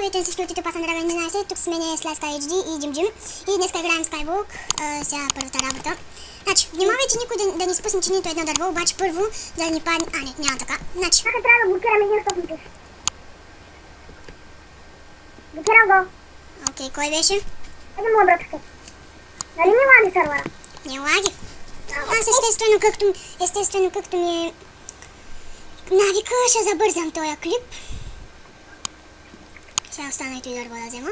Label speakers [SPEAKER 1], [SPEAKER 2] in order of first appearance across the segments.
[SPEAKER 1] Здравейте всички от YouTube, аз съм Драган 11, тук с мен е Слайска HD и Джим. И днес играем Skywalk, сега първата работа. Значи, внимавайте никой да не спусне нито едно дърво, обаче първо да ни падне... А, не, няма така. Значи...
[SPEAKER 2] Така трябва да блокираме един стопник. Блокирам го.
[SPEAKER 1] Окей, кой беше?
[SPEAKER 2] Един му обратите. Нали ми лаги сървъра?
[SPEAKER 1] Не лаги. Аз естествено както ми е навика, ще забързам този клип. Сега останалото и дърво да взема.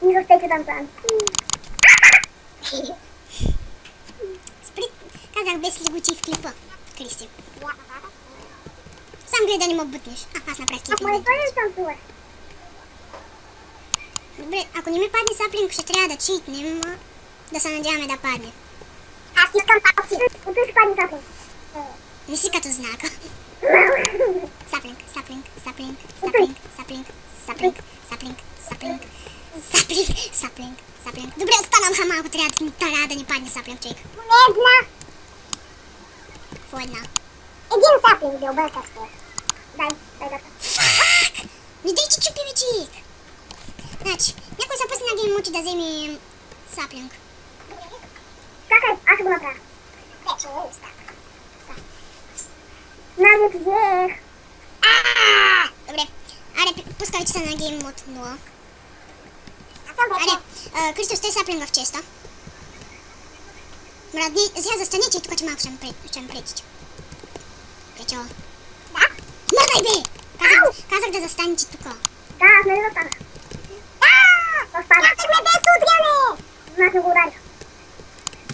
[SPEAKER 2] Не заспейте там там.
[SPEAKER 1] Спри... Казах без лигочи в клипа. Кристи. Сам гледай да не ме бутнеш. Аз направих клип.
[SPEAKER 2] А мониторен съм това.
[SPEAKER 1] Добре, ако не ми падне саплинг, ще трябва да читнем, да се надяваме да падне.
[SPEAKER 2] Аз искам папси. Оту ще падне саплинг.
[SPEAKER 1] Не си като знака. Саплинг, саплинг, саплинг, саплинг, саплинг, саплинг, саплинг, саплинг, саплинг, саплинг, саплинг. Добре, останам малко, трябва да ни падне саплинг, човек.
[SPEAKER 2] Една.
[SPEAKER 1] Какво една?
[SPEAKER 2] Един саплинг да обърках се. Дай да.
[SPEAKER 1] Фак! Не дай, че чупи вечик. Значи, някой се пусне на гейм мути да вземе саплинг.
[SPEAKER 2] Чакай, аз ще го направя. Вече е уста. Навик взех.
[SPEAKER 1] Добре, аре, пускайте се на гейм мод 0.
[SPEAKER 2] Аз съм вече.
[SPEAKER 1] Аре, Кристо, стой саплинга в честа. Мрадни, сега застанете и тук, че малко ще ме претите. Печо.
[SPEAKER 2] Да?
[SPEAKER 1] Мърдай, бе! Казах да застанете тук.
[SPEAKER 2] Да, аз нали застанах. Да! Казахме без удряне! Знак не го ударих.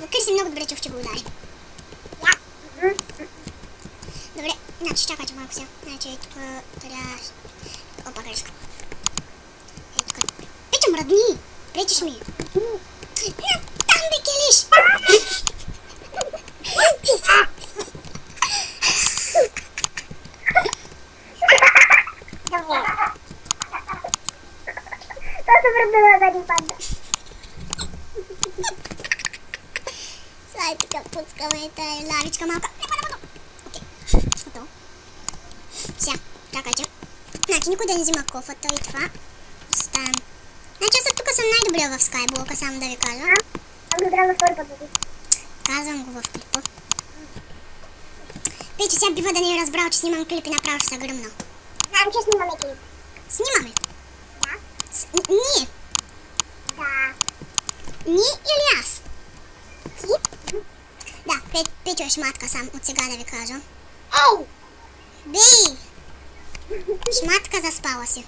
[SPEAKER 1] Но Кристо много добре чух, че го удари.
[SPEAKER 2] Да.
[SPEAKER 1] Добре, значи чакайте малко сега. Значи тук трябва... Опа, грешка. Тук. Печо, мръдни! Пречиш ми. Там бе, келиш!
[SPEAKER 2] Добре. Това се върбила да ни падна.
[SPEAKER 1] Сега тук пускаме тази лавичка малка. Окей, готово. Сега, чакайте. Значи никой да не взима кофата и това. Оставям. Значи аз тук съм най-добрия в Skywalk, само да ви кажа.
[SPEAKER 2] Аз го трябва да втори път да ти.
[SPEAKER 1] Казвам го в клипа. Пече, сега бива да не е разбрал, че снимам клип и направо ще се гръмна.
[SPEAKER 2] Знам, че снимаме клип.
[SPEAKER 1] Снимаме.
[SPEAKER 2] Да?
[SPEAKER 1] Ние.
[SPEAKER 2] Да.
[SPEAKER 1] Ние или аз?
[SPEAKER 2] Ти?
[SPEAKER 1] Да, Печо е шматка сам от сега да ви кажа.
[SPEAKER 2] Ей!
[SPEAKER 1] Бей! Шматка заспала си.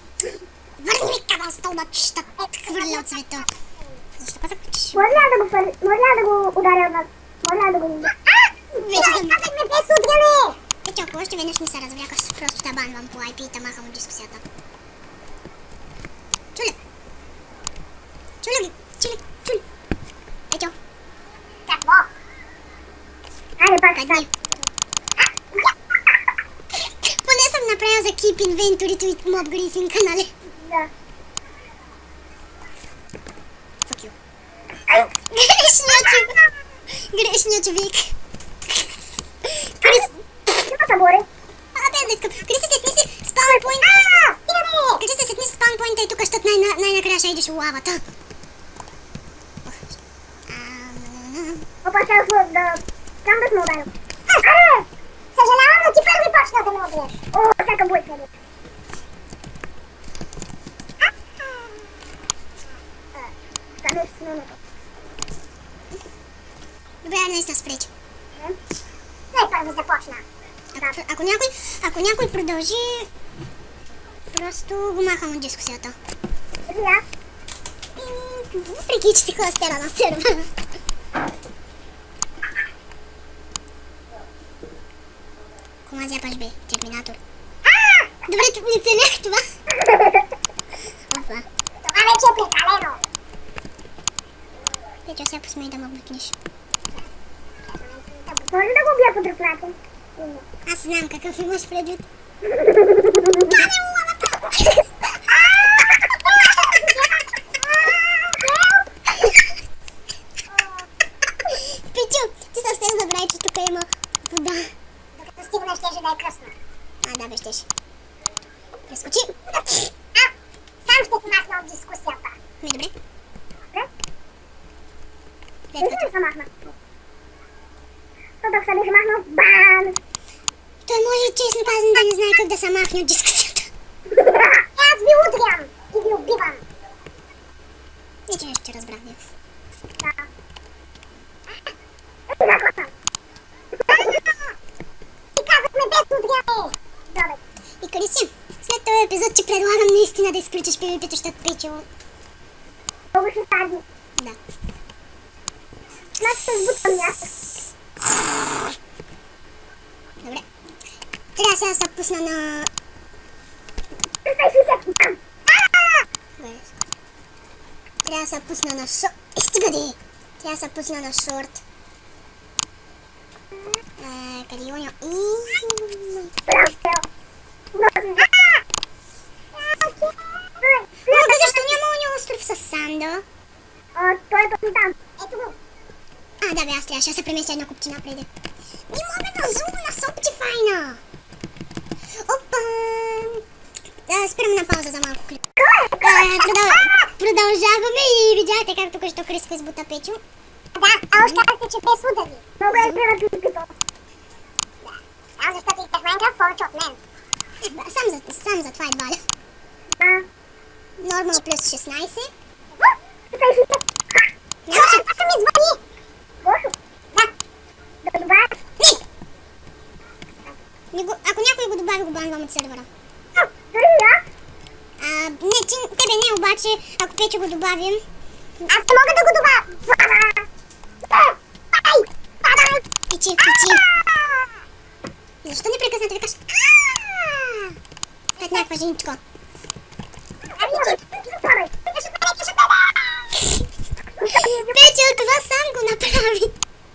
[SPEAKER 1] Върни ми към столба, ще хвърля от света. Защо казах, че...
[SPEAKER 2] Може ли да го ударя отвън? Може ли да го...
[SPEAKER 1] Вече съм...
[SPEAKER 2] Казахме без удряне!
[SPEAKER 1] Печо, ако още веднъж не се развлякаш, просто те банвам по IP и те махам от дискусията. Чули? Чули? Печо,
[SPEAKER 2] Какво? Айде пак
[SPEAKER 1] къде?
[SPEAKER 2] стан.
[SPEAKER 1] Поне съм направил за Keep Inventory и Mob Griefing, нали?
[SPEAKER 2] Да.
[SPEAKER 1] Fuck you. Грешният човек. Крис...
[SPEAKER 2] Има събори.
[SPEAKER 1] Без да искам. Крис, сетни си спаунпойнт.
[SPEAKER 2] Стигаме!
[SPEAKER 1] Крис, сетни си спаунпойнта и тук, щат най-накрая ще идеш в лавата.
[SPEAKER 2] Опа, сега да... Сам да сме ударил. Аре! Съжалявам, но ти първи почна да ме убиеш. О, всяка бой се ли. Сами с номето.
[SPEAKER 1] Добре, наистина спречи.
[SPEAKER 2] Той първи започна.
[SPEAKER 1] Ако някой продължи, просто го махам от дискусията.
[SPEAKER 2] Я?
[SPEAKER 1] Въпреки, че си хостера на сервера. Кома зяпаш бе, терминатор. Добре, не целях това. Опа.
[SPEAKER 2] Това вече е прекалено.
[SPEAKER 1] Печо, сега посмей да ме бутнеш.
[SPEAKER 2] Може да го бия по друг начин?
[SPEAKER 1] Аз знам какъв имаш предвид. Печо, ти съвсем забрави, че тук има вода.
[SPEAKER 2] Докато стигна, щеше да е късно.
[SPEAKER 1] Да, бе, щеше. Прескочи. No i dobre.
[SPEAKER 2] Dobre?
[SPEAKER 1] Редко.
[SPEAKER 2] Виждаш ли махна? Тодох се беше махнал. Бам!
[SPEAKER 1] Той може, честно казано, да не знае как да се махне от дискусията.
[SPEAKER 2] Аз ви удрям и ви убивам.
[SPEAKER 1] Ниче нещо ще разбрах.
[SPEAKER 2] Да. Еднакво съм. И казахме без удряне. Добре.
[SPEAKER 1] И къде си? След този епизод ти предлагам наистина да изключиш PvP-то, защото Печо...
[SPEAKER 2] Много ще стади.
[SPEAKER 1] Да.
[SPEAKER 2] Значи ще сбутвам място.
[SPEAKER 1] Добре. Трябва сега да се пусна на...
[SPEAKER 2] 360. Бам!
[SPEAKER 1] Добре. Трябва да се пусна на шорт. Стига де! Трябва да се пусна на шорт. Къде е оня? Мога, защо няма оня остров с санда?
[SPEAKER 2] Той е точно там. Ето го.
[SPEAKER 1] А, да бе, аз трябваше да се преместя една купчина преди. Не мога да зумна с Optifine! Опа! Спирам на пауза за малко клип. Продължаваме и видяхте как тук що Криско избута Печо.
[SPEAKER 2] Да, а още казахте, че без удари. Много е трябва пипито. Да. А защото и в Майнкрафт повече от мен.
[SPEAKER 1] Сам за това едва ли.
[SPEAKER 2] Да.
[SPEAKER 1] Нормал плюс 16.
[SPEAKER 2] Tutaj się...
[SPEAKER 1] Нямаше...
[SPEAKER 2] Тата ми звъни! Гошо? Да. Да добавя?
[SPEAKER 1] Ако някой го добави, го банвам от сервера.
[SPEAKER 2] Дори и аз?
[SPEAKER 1] Не, тебе не, обаче, ако Печо го добавим...
[SPEAKER 2] Аз не мога да го добавя! Падай!
[SPEAKER 1] Пичи. Защо непрекъснато викаш? Ето някаква женичко. Печо, това сам го направи.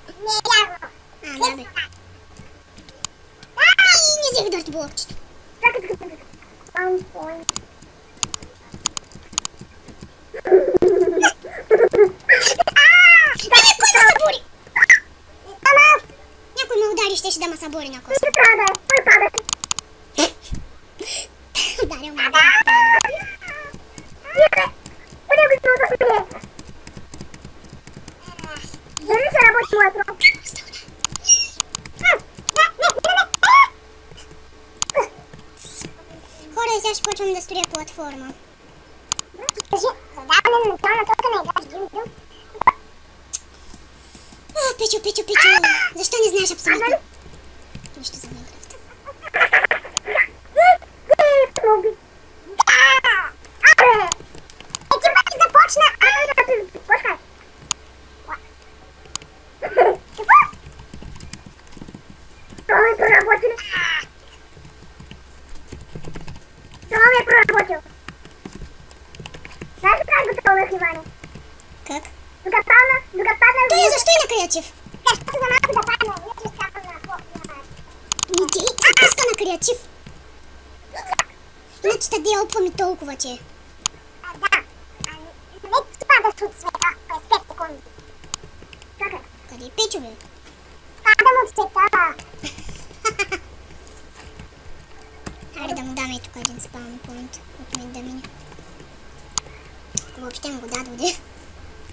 [SPEAKER 2] Не е вярно.
[SPEAKER 1] Да бе. Не взех дърт блокчето.
[SPEAKER 2] Чакай. Паунпойнт.
[SPEAKER 1] Кой ме събори? Някой ме удари, ще да ме събори на коса.
[SPEAKER 2] Кой пада?
[SPEAKER 1] Ударил ме.
[SPEAKER 2] Къде го сме да смее? Дали се работи моето?
[SPEAKER 1] Хора, сега ще почвам да строя платформа.
[SPEAKER 2] Кажи, задаване на начална точка на играч Гилдил.
[SPEAKER 1] Печо. Защо не знаеш абсолютно? Нищо за Майнкрафт.
[SPEAKER 2] Един път започна. Почкай. Какво? Това ми е проработил. Знаеш ли как го тролнах, Иване?
[SPEAKER 1] Как?
[SPEAKER 2] Докато падна...
[SPEAKER 1] Той защо е на креатив?
[SPEAKER 2] Защото за малко да падна. Не че скапам на плохо.
[SPEAKER 1] Ти се пуска на креатив. Иначе те делпвам и толкова че.
[SPEAKER 2] Да. Не ти падаш от света през 5 секунди. Чакай.
[SPEAKER 1] Къде е Печо, бе?
[SPEAKER 2] Падам от света.
[SPEAKER 1] Хайде да му даме и тук един спаунпойнт от мен да мине. Ако въобще му го дадоде.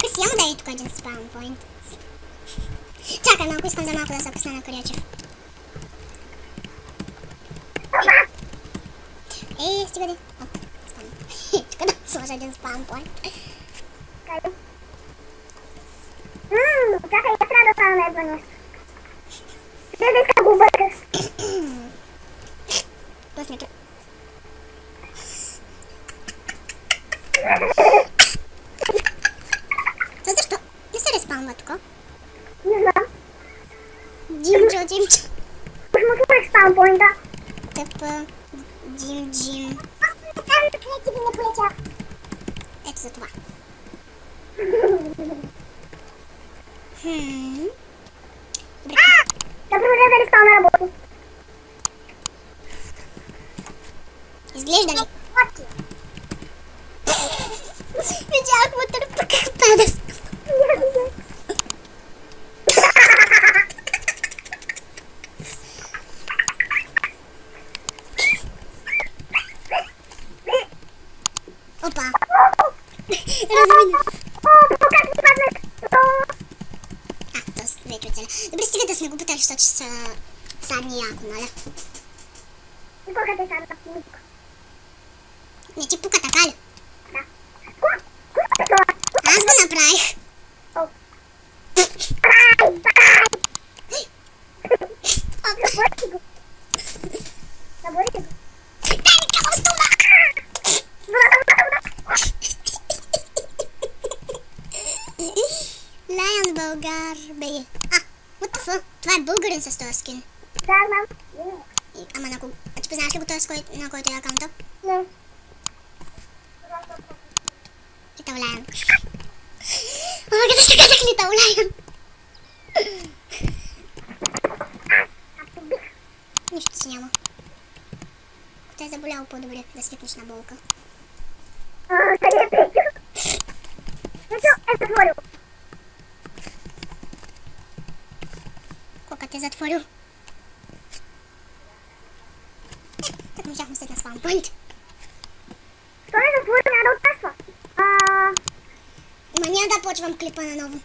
[SPEAKER 1] Къси, я му дай и тук един спаунпойнт. Чакай малко, искам за малко да се пусна на креатив. Стига де. Оп, спаун. Тук да сложа един спаунпойнт.
[SPEAKER 2] Чакай, я трябва да стана на едно нещо. Трябва да иска го объркаш.
[SPEAKER 1] Пусне тук. Защо? Не се респаунва тук.
[SPEAKER 2] Не знам.
[SPEAKER 1] Джимчо.
[SPEAKER 2] Уж му слушах спаунпойнта.
[SPEAKER 1] Тъпа. Джим.
[SPEAKER 2] Аз не ставам креативи не полетях.
[SPEAKER 1] Ето за това. Добре.
[SPEAKER 2] Да проверя дали спауна работи.
[SPEAKER 1] Изглежда ли?
[SPEAKER 2] Фотки.
[SPEAKER 1] Видях му търпа как пада. Опа. Размина.
[SPEAKER 2] О, как ми паднах.
[SPEAKER 1] То вече оцеля. Добре, стига да сме го питали, защото ще са садни яко, нали?
[SPEAKER 2] И колко те сада? Никога.
[SPEAKER 1] Не ти пука, така ли?
[SPEAKER 2] Да. Кой е това?
[SPEAKER 1] Аз го направих.
[SPEAKER 2] О. Бай! Заборите го. Заборите го.
[SPEAKER 1] Дай ми къмъл стула! Лайон Българ, бе. What the fuck? Това е българин с този скин.
[SPEAKER 2] Да, знам.
[SPEAKER 1] Ама на кого? А ти познаваш ли го този, на който е акаунта?
[SPEAKER 2] Не.
[SPEAKER 1] Литъл Лайон. Ама къде ще казах Литъл Лайон? Нищо си няма. Ако те е заболяло, по-добре да свикнеш на болка.
[SPEAKER 2] Къде е Петю? Петю е затворил.
[SPEAKER 1] Кока те е затворил. Так можахме след на спаунпойнт.
[SPEAKER 2] Що е затворил, няма да отпасва.
[SPEAKER 1] Ма няма да почвам клипа наново.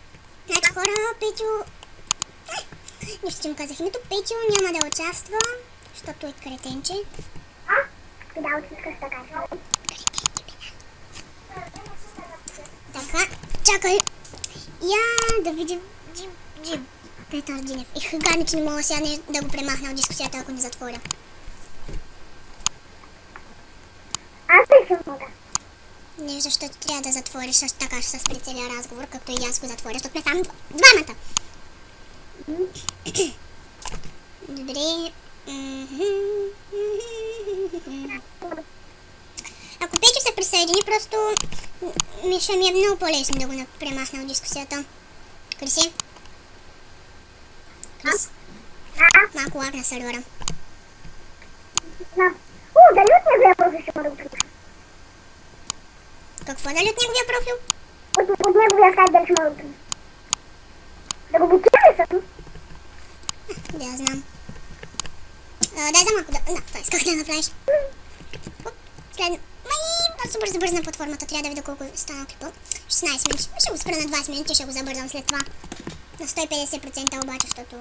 [SPEAKER 1] Значи хора, Петю... Нищо, че му казах името. Петю няма да участва, защото е кретенче.
[SPEAKER 2] Педалчиска ще кажа.
[SPEAKER 1] Така, чакай. Я да видим... Джим. Петър Динев. Гадно, че не мога сега да го премахна от дискусията, ако не затворя.
[SPEAKER 2] Аз не съм мога.
[SPEAKER 1] Не, защото трябва да затвориш също така с прицелия разговор, както и аз го затворя, защото сме само двамата. Добре. Ако Петю се присъедини, просто ще ми е много по-лесно да го премахна от дискусията. Криси? Крис? Малко лаг на сервера.
[SPEAKER 2] Дали от неговия профил ще мога да го примахна?
[SPEAKER 1] Какво дали от неговия профил?
[SPEAKER 2] От неговия сайт дали ще мога да го примахна? Да го блокираме всъщност?
[SPEAKER 1] Да, я знам. Дай за малко да... това исках да направиш. Следно. Бързо на платформата. Трябва да видя колко стана клипа. 16 минути. Ще го спра на 20 минути, ще го забързам след това. На 150% обаче, защото